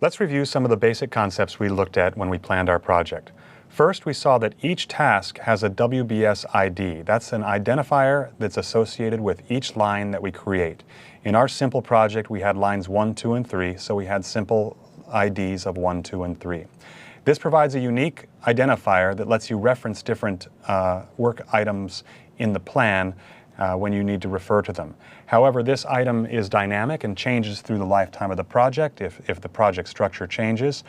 Let's review some of the basic concepts we looked at when we planned our project. First, we saw that each task has a WBS ID. That's an identifier that's associated with each line that we create. In our simple project, we had lines 1, 2, and 3, so we had simple IDs of 1, 2, and 3. This provides a unique identifier that lets you reference different work items in the plan when you need to refer to them. However, this item is dynamic and changes through the lifetime of the project if the project structure changes.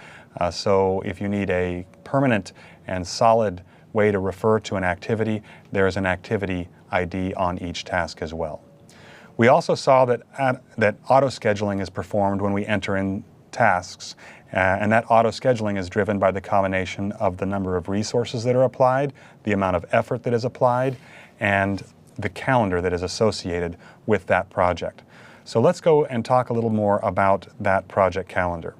So if you need a permanent and solid way to refer to an activity, there is an activity ID on each task as well. We also saw that auto-scheduling is performed when we enter in tasks, and that auto-scheduling is driven by the combination of the number of resources that are applied, the amount of effort that is applied, and the calendar that is associated with that project. So let's go and talk a little more about that project calendar.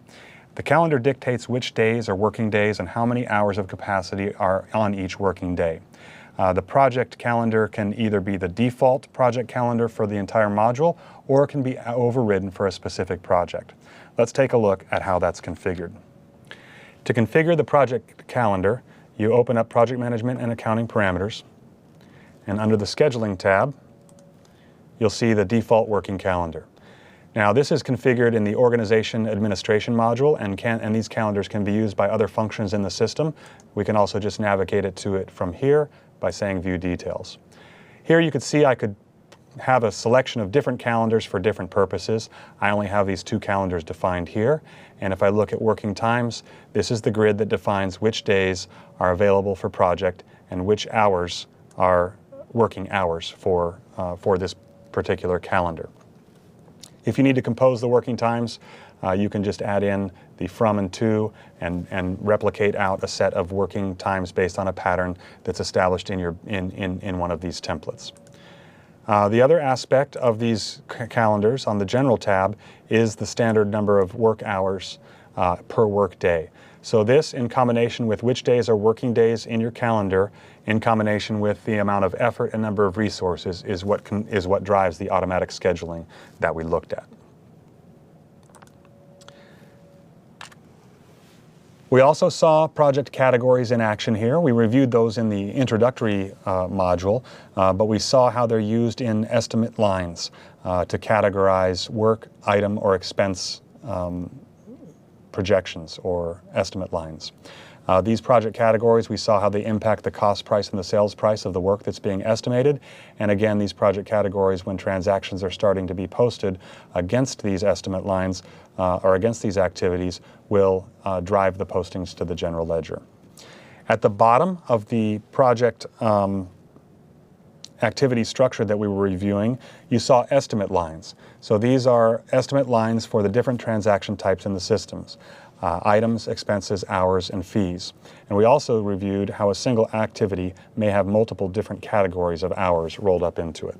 The calendar dictates which days are working days and how many hours of capacity are on each working day. The project calendar can either be the default project calendar for the entire module, or it can be overridden for a specific project. Let's take a look at how that's configured. To configure the project calendar, you open up Project Management and Accounting Parameters, and under the Scheduling tab, you'll see the default working calendar. Now, this is configured in the Organization Administration module, and these calendars can be used by other functions in the system. We can also just navigate to it from here by saying View Details. Here you could see I could have a selection of different calendars for different purposes. I only have these two calendars defined here, and if I look at working times, this is the grid that defines which days are available for project and which hours are working hours for this particular calendar. If you need to compose the working times, you can just add in the from and to and replicate out a set of working times based on a pattern that's established in one of these templates. The other aspect of these calendars on the General tab is the standard number of work hours per work day. So this, in combination with which days are working days in your calendar, in combination with the amount of effort and number of resources, is what drives the automatic scheduling that we looked at. We also saw project categories in action here. We reviewed those in the introductory module, but we saw how they're used in estimate lines to categorize work, item, or expense projections or estimate lines. These project categories, we saw how they impact the cost price and the sales price of the work that's being estimated. And again, these project categories, when transactions are starting to be posted against these estimate lines or against these activities, will drive the postings to the general ledger. At the bottom of the project activity structure that we were reviewing, you saw estimate lines. So these are estimate lines for the different transaction types in the systems. Items, expenses, hours, and fees. And we also reviewed how a single activity may have multiple different categories of hours rolled up into it.